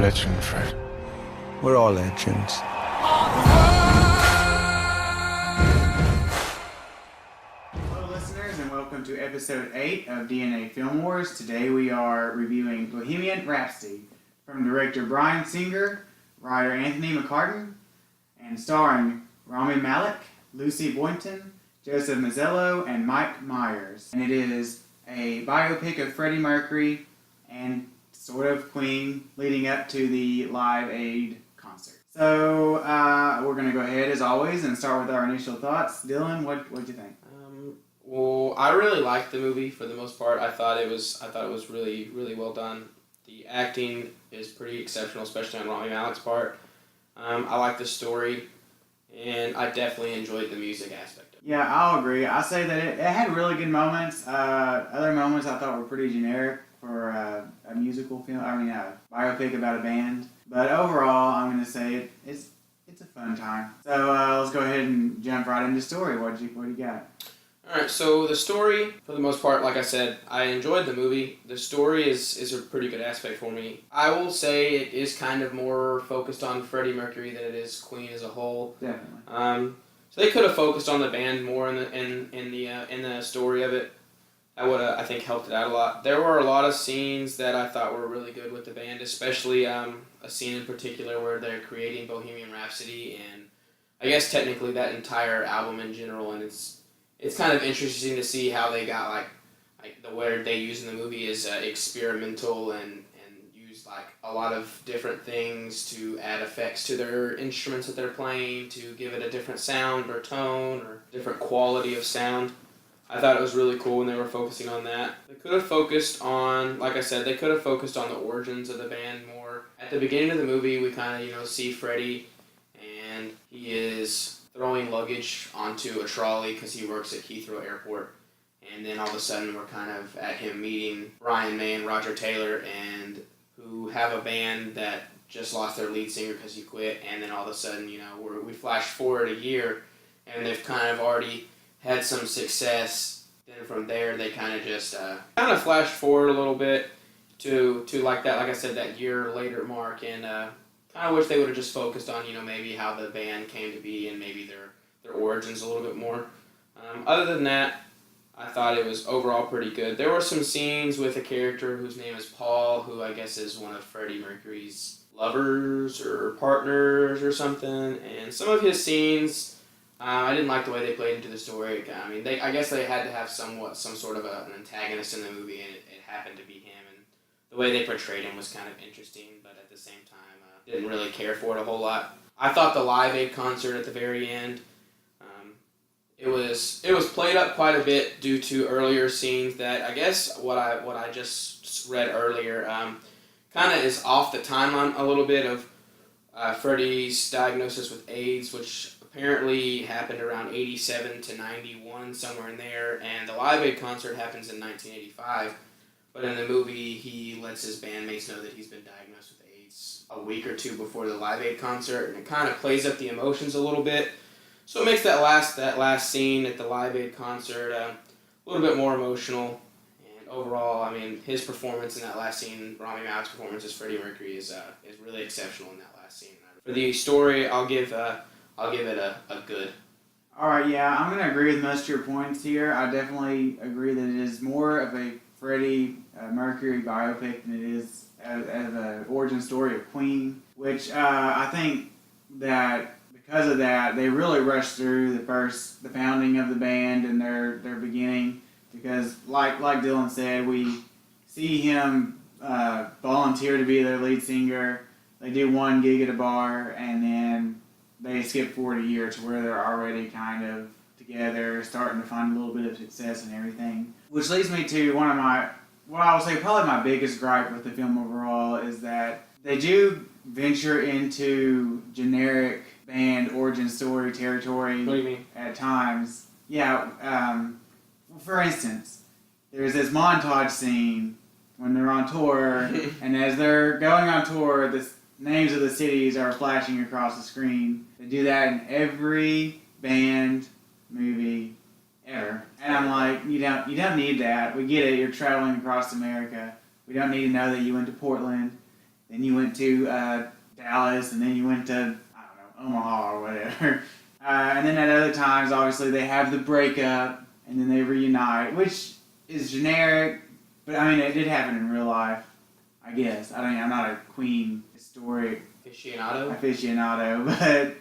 legend, Fred. We're all legends. Hello, listeners, and welcome to episode 8 of DNA Film Wars. Today we are reviewing Bohemian Rhapsody from director Bryan, writer Anthony McCartan, and starring Rami Malek, Lucy Boynton, Joseph Mazzello, and Mike Myers. And it is a biopic of Freddie Mercury and sort of Queen leading up to the Live Aid concert. So we're going to go ahead as always and start with our initial thoughts. Dylan, what'd you think? Well, I really liked the movie for the most part. I thought it was really, really well done. The acting is pretty exceptional, especially on Rami Malek's part. I like the story, and I definitely enjoyed the music aspect of it. Yeah, I'll agree. I say that it had really good moments. Other moments I thought were pretty generic for a musical film. A biopic about a band. But overall, I'm going to say it's a fun time. So let's go ahead and jump right into the story. What do you got? Alright, so the story, for the most part, like I said, I enjoyed the movie. The story is a pretty good aspect for me. I will say it is kind of more focused on Freddie Mercury than it is Queen as a whole. Definitely. So they could have focused on the band more in the story of it. That would have, I think, helped it out a lot. There were a lot of scenes that I thought were really good with the band, especially a scene in particular where they're creating Bohemian Rhapsody, and I guess technically that entire album in general, and it's kind of interesting to see how they got like the word they use in the movie is experimental and use like a lot of different things to add effects to their instruments that they're playing to give it a different sound or tone or different quality of sound. I thought it was really cool when they were focusing on that. They could have focused on, like I said, they could have focused on the origins of the band more. At the beginning of the movie, we kind of, see Freddie, and he is throwing luggage onto a trolley because he works at Heathrow Airport. And then all of a sudden, we're kind of at him meeting Bryan May and Roger Taylor, and who have a band that just lost their lead singer because he quit. And then all of a sudden, we flash forward a year, and they've kind of already had some success. Then from there, they kind of just flash forward a little bit to like that, like I said, that year later mark, and kind of wish they would have just focused on maybe how the band came to be and maybe their origins a little bit more. Other than that, I thought it was overall pretty good. There were some scenes with a character whose name is Paul, who I guess is one of Freddie Mercury's lovers or partners or something, and some of his scenes, I didn't like the way they played into the story. I guess they had to have some sort of an antagonist in the movie, and it happened to be him, and the way they portrayed him was kind of interesting, but at the same time, didn't really care for it a whole lot. I thought the Live Aid concert at the very end, it was played up quite a bit due to earlier scenes that I guess what I just read earlier kind of is off the timeline a little bit of Freddie's diagnosis with AIDS, which apparently happened around 87 to 91, somewhere in there, and the Live Aid concert happens in 1985, but in the movie he lets his bandmates know that he's been diagnosed with AIDS a week or two before the Live Aid concert, and it kind of plays up the emotions a little bit, so it makes that last scene at the Live Aid concert a little bit more emotional, and overall, his performance in that last scene, Rami Malek's performance as Freddie Mercury is really exceptional in that last scene. For the story, I'll give it a good. All right, yeah, I'm going to agree with most of your points here. I definitely agree that it is more of a Freddie Mercury biopic than it is as an origin story of Queen, which I think that because of that, they really rushed through the founding of the band and their beginning, because like Dylan said, we see him volunteer to be their lead singer. They do one gig at a bar, and then they skip forward a year to where they're already kind of together, starting to find a little bit of success and everything. Which leads me to what I would say probably my biggest gripe with the film overall is that they do venture into generic band origin story territory. What do you mean? At times. Yeah, for instance, there's this montage scene when they're on tour, and as they're going on tour, the names of the cities are flashing across the screen. They do that in every band movie ever. And I'm like, you don't need that. We get it. You're traveling across America. We don't need to know that you went to Portland, then you went to Dallas, and then you went to, I don't know, Omaha or whatever. And then at other times, obviously, they have the breakup, and then they reunite, which is generic, but I mean, it did happen in real life, I guess. I mean, I'm not a Queen historic aficionado, but,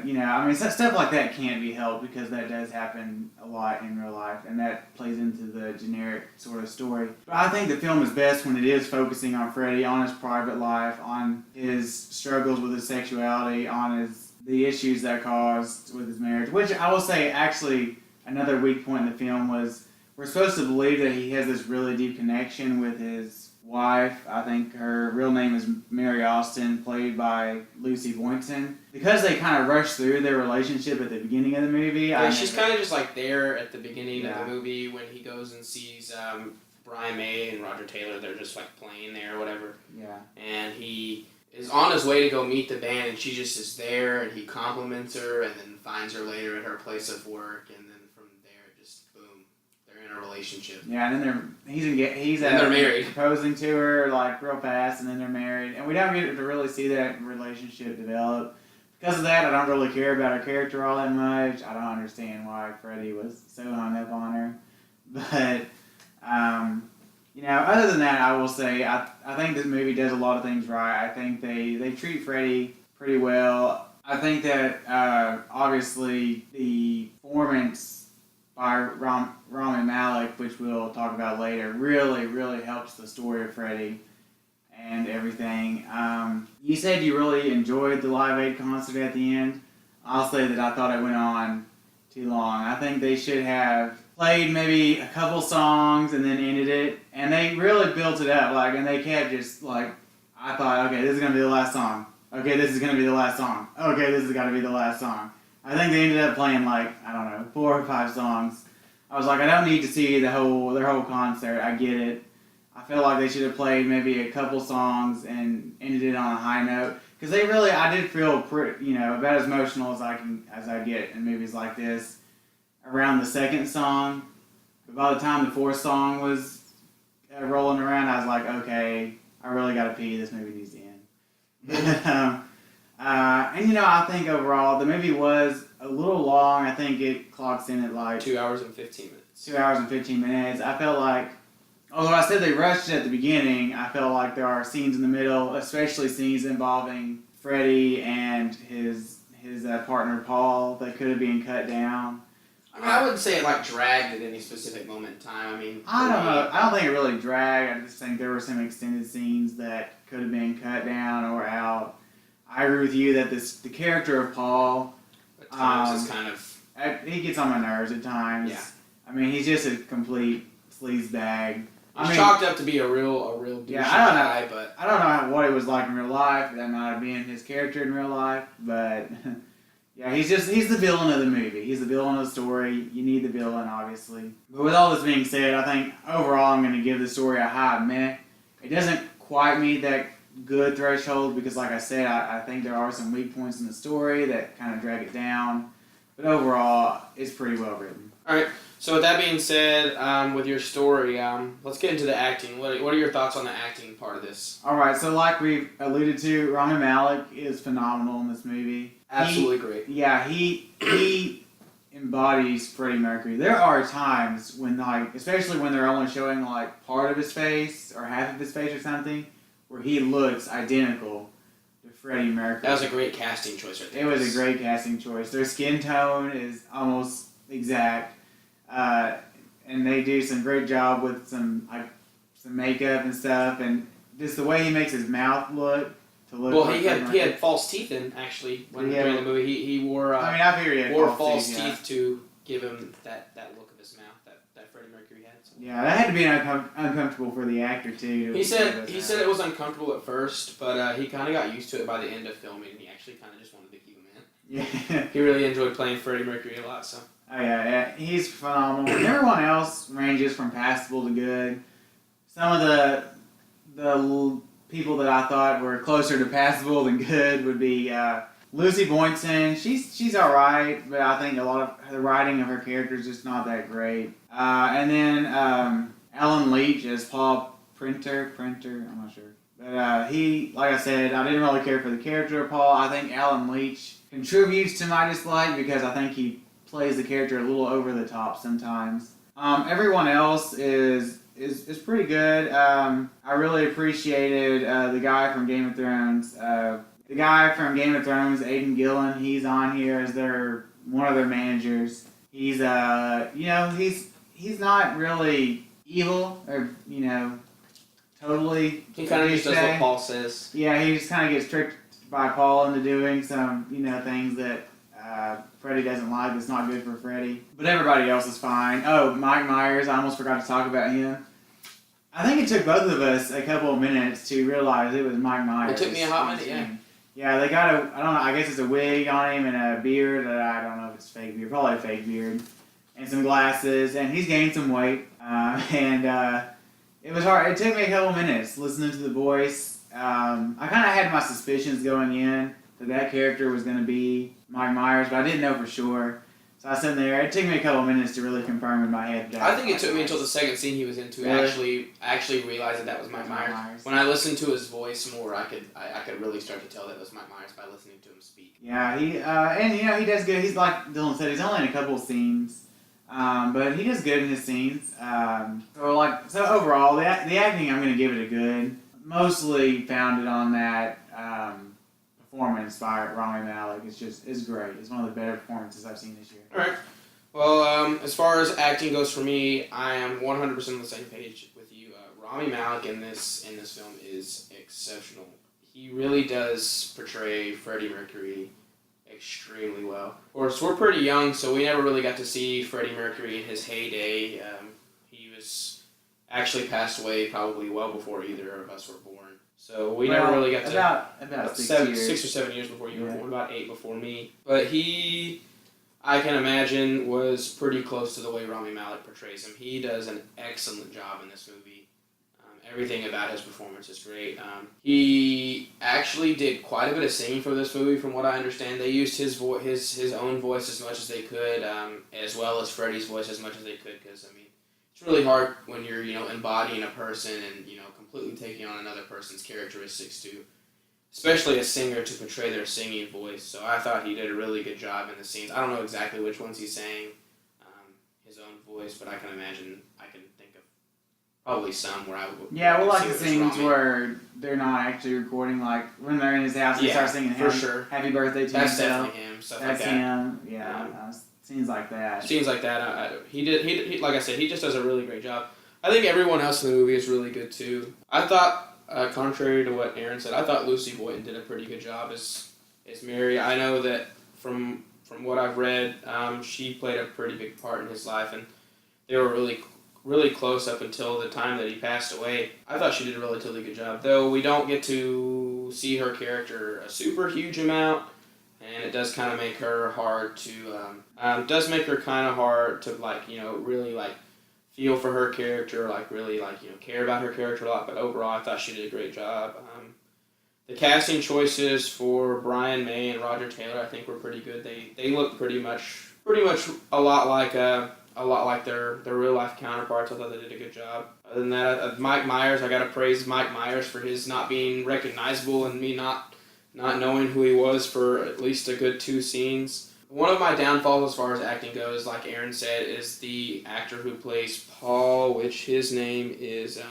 you know, I mean, stuff like that can't be helped because that does happen a lot in real life, and that plays into the generic sort of story. But I think the film is best when it is focusing on Freddie, on his private life, on his struggles with his sexuality, on the issues that caused with his marriage, which I will say, actually, another weak point in the film was we're supposed to believe that he has this really deep connection with his wife. I think her real name is Mary Austin, played by Lucy Boynton. Because they kind of rushed through their relationship at the beginning of the movie. Yeah, she's kind of just like there at the beginning of the movie when he goes and sees Bryan May and Roger Taylor. They're just like playing there or whatever. Yeah. And he is on his way to go meet the band, and she just is there, and he compliments her, and then finds her later at her place of work, and then from there, just boom, they're in a relationship. Yeah, and then he's they're married, proposing to her like real fast, and then they're married, and we don't get to really see that relationship develop. Because of that, I don't really care about her character all that much. I don't understand why Freddie was so hung up on her, but. You know, other than that, I will say I think this movie does a lot of things right. I think they treat Freddie pretty well. I think that obviously the performance by Rami Malek, which we'll talk about later, really, really helps the story of Freddie and everything. You said you really enjoyed the Live Aid concert at the end. I'll say that I thought it went on too long. I think they should have played maybe a couple songs and then ended it, and they really built it up, like, and they kept just, like, I thought, okay, this is going to be the last song. Okay, this is going to be the last song. Okay, this has got to be the last song. I think they ended up playing, like, I don't know, 4 or 5 songs. I was like, I don't need to see their whole concert. I get it. I feel like they should have played maybe a couple songs and ended it on a high note, because they really, I did feel pretty, you know, about as emotional as I get in movies like this around the second song. But by the time the 4th song was rolling around, I was like, okay, I really got to pee. This movie needs to end. And, you know, I think overall the movie was a little long. I think it clocks in at like 2 hours and 15 minutes. 2 hours and 15 minutes. I felt like, although I said they rushed it at the beginning, I felt like there are scenes in the middle, especially scenes involving Freddie and his partner Paul, that could have been cut down. I mean, I wouldn't say it like dragged at any specific moment in time. I mean, I don't know. I don't think it really dragged. I just think there were some extended scenes that could have been cut down or out. I agree with you that the character of Paul at times is kind of he gets on my nerves at times. Yeah. I mean, he's just a complete sleaze bag. He's chalked up to be a real douchey guy, but I don't know what it was like in real life. That might have been his character in real life, but. Yeah, he's the villain of the movie. He's the villain of the story. You need the villain, obviously. But with all this being said, I think overall I'm going to give the story a high meh. It doesn't quite meet that good threshold because, like I said, I think there are some weak points in the story that kind of drag it down. But overall, it's pretty well written. All right. So with that being said, with your story, let's get into the acting. What are your thoughts on the acting part of this? All right. So like we've alluded to, Rami Malek is phenomenal in this movie. Absolutely great. Yeah, he embodies Freddie Mercury. There are times when, like, especially when they're only showing like part of his face or half of his face or something, where he looks identical to Freddie Mercury. That was a great casting choice right there. It was a great casting choice. Their skin tone is almost exact, and they do some great job with some makeup and stuff, and just the way he makes his mouth look. Well, he had false teeth in, actually, during the movie. He wore I figured he had wore false teeth to give him that look of his mouth that Freddie Mercury had. So. Yeah, that had to be uncomfortable for the actor, too. He said it was uncomfortable at first, but he kind of got used to it by the end of filming, and he actually kind of just wanted to keep him in. Yeah. He really enjoyed playing Freddie Mercury a lot, so. Oh, yeah, he's phenomenal. Everyone else ranges from passable to good. Some of the people that I thought were closer to passable than good would be Lucy Boynton. She's all right, but I think a lot of the writing of her character is just not that great. And then Alan Leach as Paul Printer, I'm not sure. But he, like I said, I didn't really care for the character of Paul. I think Alan Leach contributes to my dislike because I think he plays the character a little over the top sometimes. Everyone else is pretty good. I really appreciated the guy from Game of Thrones. The guy from Game of Thrones, Aidan Gillen, he's on here as one of their managers. He's he's not really evil or totally. He kind of just does what Paul says. Yeah, he just kind of gets tricked by Paul into doing some things that Freddy doesn't like. That's not good for Freddy. But everybody else is fine. Oh, Mike Myers, I almost forgot to talk about him. I think it took both of us a couple of minutes to realize it was Mike Myers. It took me a hot minute, yeah. Yeah, they got I don't know, I guess it's a wig on him and a beard. I don't know if it's fake beard. Probably a fake beard. And some glasses. And he's gained some weight. It was hard. It took me a couple minutes listening to the voice. I kind of had my suspicions going in that character was going to be Mike Myers, but I didn't know for sure. So I was sitting there. It took me a couple minutes to really confirm in my head. I think it took me until the second scene he was in to Really? actually realize that was Mike Myers. When I listened to his voice more, I could really start to tell that it was Mike Myers by listening to him speak. Yeah, he he does good. He's like Dylan said. He's only in a couple of scenes, but he does good in his scenes. So overall, the acting, I'm going to give it a good. Mostly founded on that performance by Rami Malek. It's great. It's one of the better performances I've seen this year. All right. Well, as far as acting goes for me, I am 100% on the same page with you. Rami Malek in this film is exceptional. He really does portray Freddie Mercury extremely well. Of course, we're pretty young, so we never really got to see Freddie Mercury in his heyday. He was actually passed away probably well before either of us were born. So we never really got to... About 6 or 7 years before you were born, about 8 before me. But he, I can imagine, was pretty close to the way Rami Malek portrays him. He does an excellent job in this movie. Everything about his performance is great. He actually did quite a bit of singing for this movie, from what I understand. They used his own voice as much as they could, as well as Freddie's voice as much as they could, because, it's really hard when you're, embodying a person and, completely taking on another person's characteristics to, especially a singer, to portray their singing voice. So I thought he did a really good job in the scenes. I don't know exactly which ones he sang his own voice, but I can imagine, I can think of probably some where I would... Yeah, well, like the scenes where they're not actually recording, like when they're in his house and start singing Happy Birthday to That's himself. definitely him. Stuff That's like that. him, yeah. Scenes like that. Scenes like that. He like I said, he just does a really great job. I think everyone else in the movie is really good too. I thought, contrary to what Aaron said, I thought Lucy Boynton did a pretty good job as Mary. I know that from what I've read, she played a pretty big part in his life, and they were really close up until the time that he passed away. I thought she did a relatively good job, though we don't get to see her character a super huge amount. And it does kind of make her hard to, really, feel for her character, really, care about her character a lot. But overall, I thought she did a great job. The casting choices for Bryan May and Roger Taylor, I think, were pretty good. They look pretty much a lot like their real life counterparts. I thought they did a good job. Other than that, Mike Myers, I gotta praise Mike Myers for his not being recognizable and me not knowing who he was for at least a good 2 scenes. One of my downfalls as far as acting goes, like Aaron said, is the actor who plays Paul, which his name is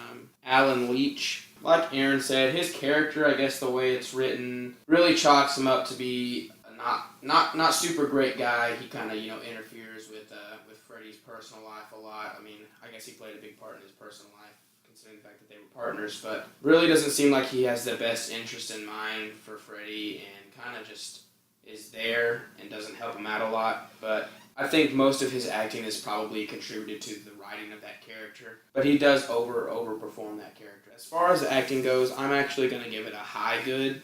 Alan Leach. Like Aaron said, his character, I guess the way it's written, really chalks him up to be a not super great guy. He kind of interferes with Freddy's personal life a lot. I guess he played a big part in his personal life, considering the fact that they were partners, but really doesn't seem like he has the best interest in mind for Freddy, and kind of just is there and doesn't help him out a lot. But I think most of his acting is probably contributed to the writing of that character, but he does overperform that character. As far as the acting goes, I'm actually going to give it a high good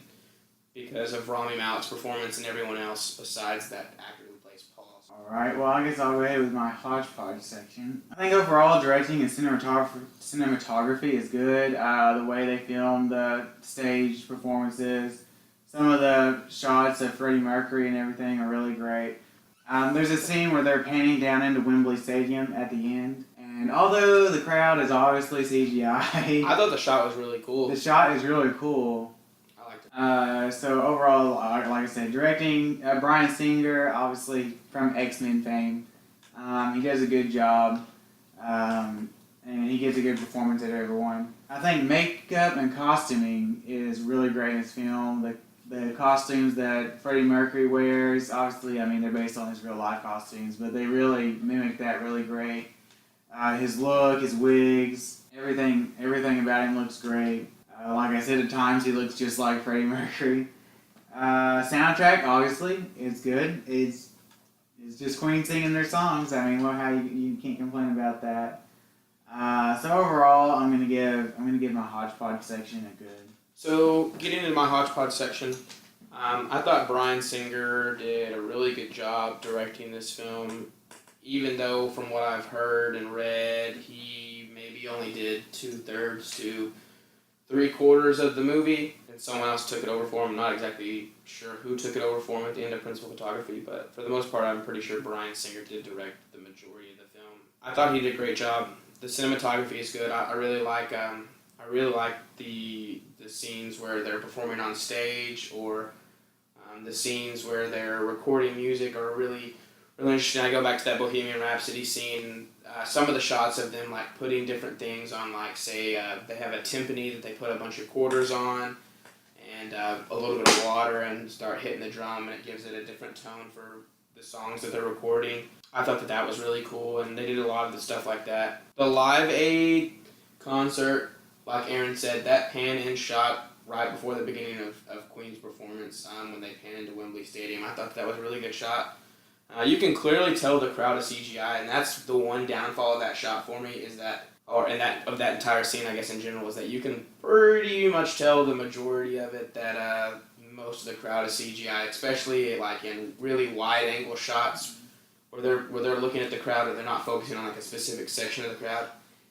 because of Rami Malek's performance and everyone else besides that actor who plays Paul. Alright, well, I guess I'll go ahead with my hodgepodge section. I think overall, directing and cinematography is good. The way they filmed the stage performances, some of the shots of Freddie Mercury and everything are really great. There's a scene where they're panning down into Wembley Stadium at the end, and And although the crowd is obviously CGI, I thought the shot was really cool. the shot is really cool. I liked it. So overall, like I said, directing Bryan Singer, obviously from X-Men fame, he does a good job, and he gives a good performance at everyone. I think makeup and costuming is really great in this film. The costumes that Freddie Mercury wears, obviously, I mean, they're based on his real life costumes, but they really mimic that really great. His look, his wigs, everything about him looks great. Like I said, at times he looks just like Freddie Mercury. Soundtrack, obviously, is good. It's just Queen singing their songs. I mean, well, how you can't complain about that. So overall, I'm gonna give my hodgepodge section a good. So getting into my hodgepodge section, I thought Bryan Singer did a really good job directing this film. Even though from what I've heard and read, he maybe only did 2/3 to 3/4 of the movie, and someone else took it over for him. I'm not exactly sure who took it over for him at the end of principal photography, but for the most part, I'm pretty sure Bryan Singer did direct the majority of the film. I thought he did a great job. The cinematography is good. I really like the scenes where they're performing on stage, or the scenes where they're recording music are really interesting. I go back to that Bohemian Rhapsody scene. Some of the shots of them like putting different things on, like say they have a timpani that they put a bunch of quarters on, and a little bit of water, and start hitting the drum, and it gives it a different tone for the songs that they're recording. I thought that was really cool, and they did a lot of the stuff like that. The Live Aid concert, like Aaron said, that pan-in shot right before the beginning of Queen's performance, when they pan into Wembley Stadium, I thought that was a really good shot. You can clearly tell the crowd is CGI, and that's the one downfall of that shot for me, is that, of that entire scene, I guess in general, is that you can pretty much tell the majority of it that most of the crowd is CGI, especially like in really wide angle shots where they're looking at the crowd and they're not focusing on like a specific section of the crowd.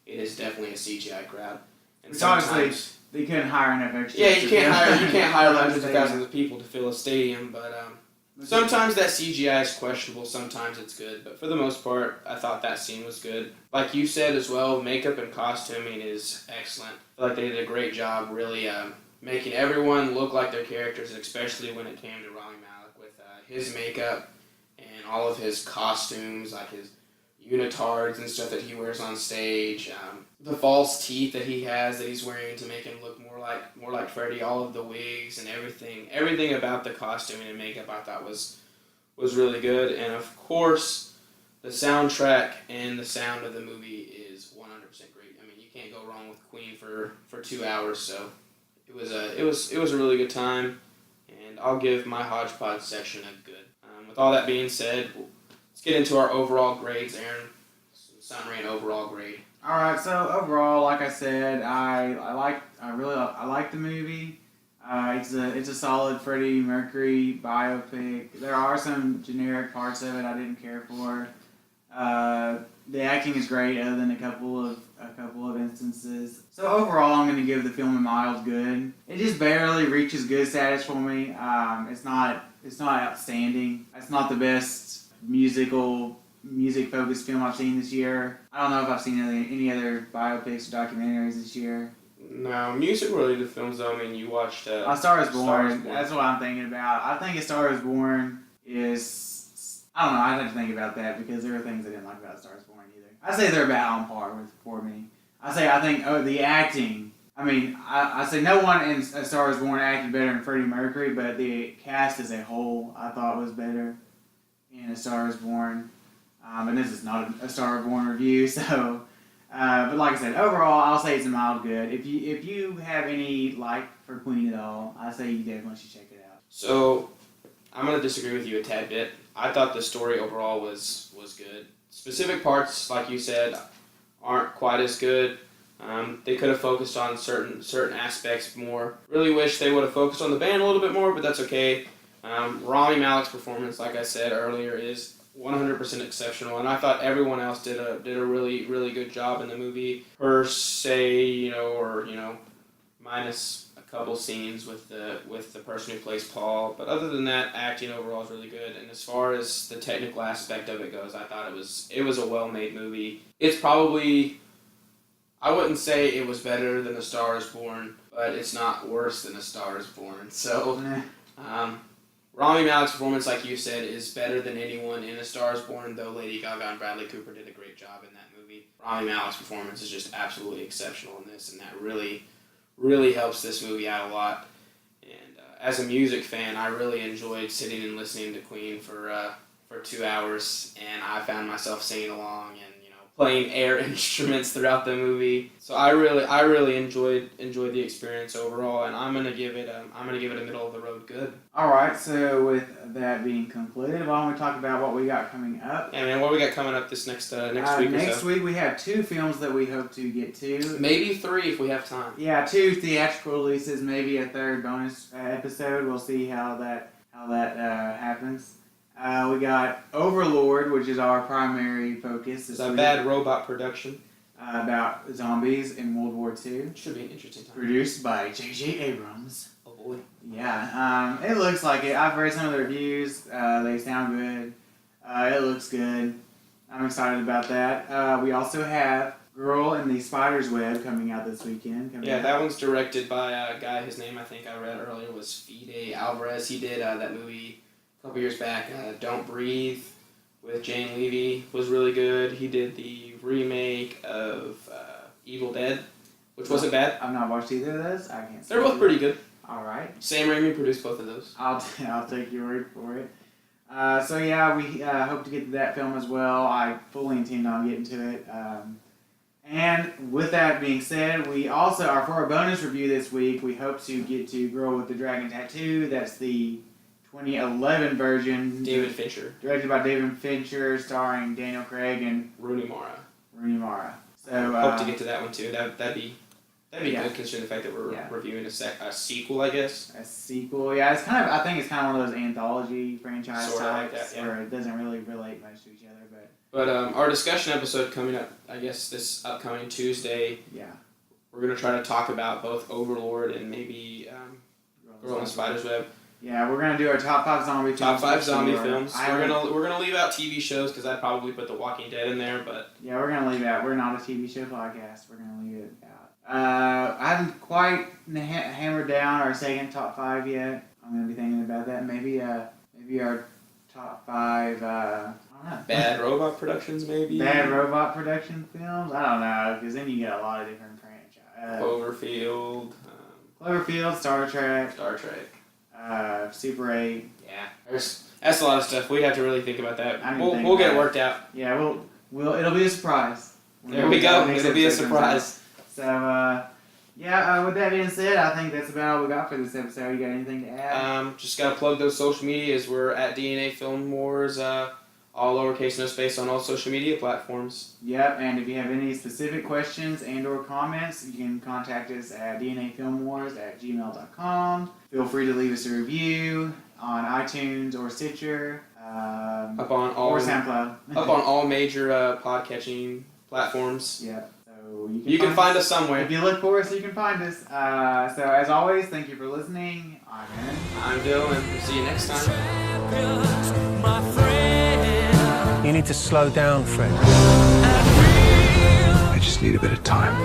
It is definitely a CGI crowd. And sometimes they couldn't hire enough extras. Yeah, you can't hire hundreds of thousands of people to fill a stadium, but sometimes that CGI is questionable, sometimes it's good, but for the most part, I thought that scene was good. Like you said as well, makeup and costuming is excellent. I feel like they did a great job really making everyone look like their characters, especially when it came to Rami Malek with his makeup and all of his costumes, like his unitards and stuff that he wears on stage, the false teeth that he has that he's wearing to make him look more like Freddy, all of the wigs and everything about the costuming and makeup I thought was really good. And of course, the soundtrack and the sound of the movie is 100% great. I mean, you can't go wrong with Queen for 2 hours, so it was a really good time, and I'll give my hodgepodge section a good. With all that being said, let's get into our overall grades, Aaron. Summary and overall grade. All right, so overall, like I said, I like the movie. It's a solid Freddie Mercury biopic. There are some generic parts of it I didn't care for. The acting is great, other than a couple of instances. So overall, I'm going to give the film a mild good. It just barely reaches good status for me. It's not outstanding. It's not the best music-focused film I've seen this year. I don't know if I've seen any other biopics or documentaries this year. No, music-related films, though. I mean, you watched... A Star is Born. That's what I'm thinking about. I think A Star is Born is... I don't know. I'd have to think about that, because there are things I didn't like about A Star is Born either. I say they're about on par for me. I think the acting... I mean, I say no one in A Star is Born acted better than Freddie Mercury, but the cast as a whole I thought was better in A Star is Born. And this is not a Star is Born review, so... but like I said, overall, I'll say it's a mild good. If you have any like for Queen at all, I say you definitely should check it out. So, I'm going to disagree with you a tad bit. I thought the story overall was good. Specific parts, like you said, aren't quite as good. They could have focused on certain aspects more. Really wish they would have focused on the band a little bit more, but that's okay. Rami Malek's performance, like I said earlier, is 100% exceptional, and I thought everyone else did a really, really good job in the movie, per se, or minus a couple scenes with the person who plays Paul, but other than that, acting overall is really good. And as far as the technical aspect of it goes, I thought it was a well-made movie. It's probably, I wouldn't say it was better than A Star Is Born, but it's not worse than A Star Is Born. So, Rami Malek's performance, like you said, is better than anyone in A Star Is Born, though Lady Gaga and Bradley Cooper did a great job in that movie. Rami Malek's performance is just absolutely exceptional in this, and that really helps this movie out a lot. And as a music fan, I really enjoyed sitting and listening to Queen for 2 hours, and I found myself singing along and playing air instruments throughout the movie. So I really enjoyed the experience overall, and I'm gonna give it a middle of the road good. All right. So with that being concluded, why don't we talk about what we got coming up? Yeah, man. What do we got coming up this next week or so? Next week we have 2 films that we hope to get to. Maybe 3 if we have time. Yeah, 2 theatrical releases, maybe a 3rd bonus episode. We'll see how that happens. We got Overlord, which is our primary focus. It's a bad robot production. About zombies in World War II. Should be an interesting time. Produced by J.J. Abrams. Oh boy. Yeah, it looks like it. I've read some of the reviews. They sound good. It looks good. I'm excited about that. We also have Girl in the Spider's Web coming out this weekend. That one's directed by a guy, his name I think I read earlier was Fede Alvarez. He did that movie a couple years back, Don't Breathe, with Jane Levy, was really good. He did the remake of Evil Dead, which wasn't bad. I've not watched either of those. I can't. They're both pretty good. All right. Sam Raimi produced both of those. I'll take your word for it. So yeah, we hope to get to that film as well. I fully intend on getting to it. And with that being said, we also are for our bonus review this week. We hope to get to Girl with the Dragon Tattoo. That's the 2011 version. David Fincher. Directed by David Fincher, starring Daniel Craig and Rooney Mara. So hope to get to that one too. That'd be good considering the fact that we're reviewing a sequel, I guess. A sequel, yeah. It's kind of. I think it's kind of one of those anthology franchise sort types like that, yeah. where it doesn't really relate much to each other, But our discussion episode coming up, I guess this upcoming Tuesday. Yeah. We're gonna try to talk about both Overlord and maybe Girl in the Spider's Web. Yeah, we're gonna do our top 5 zombie films. Top 5 zombie films. We're gonna leave out TV shows because I'd probably put The Walking Dead in there, but yeah, we're gonna leave it out. We're not a TV show podcast. We're gonna leave it out. I haven't quite hammered down our second top 5 yet. I'm gonna be thinking about that. Maybe our top 5. I don't know. Bad robot productions, maybe. Bad robot production films. I don't know, because then you get a lot of different franchises. Cloverfield, Star Trek. Super 8. Yeah, that's a lot of stuff. We'd have to really think about that. We'll get it worked out. Yeah, it'll be a surprise. There we go. It'll be a surprise. So, with that being said, I think that's about all we got for this episode. You got anything to add? Just gotta plug those social medias. We're at DNA Film Wars, all lowercase, no space on all social media platforms. Yep, and if you have any specific questions and or comments, you can contact us at dnafilmwars@gmail.com. Feel free to leave us a review on iTunes or Stitcher. Or SoundCloud. Up on all major podcatching platforms. Yep. So you can find us somewhere. If you look for us, you can find us. So as always, thank you for listening. I'm Aaron. I'm Dylan. We'll see you next time. You need to slow down, Fred. I just need a bit of time.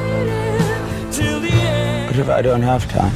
What if I don't have time?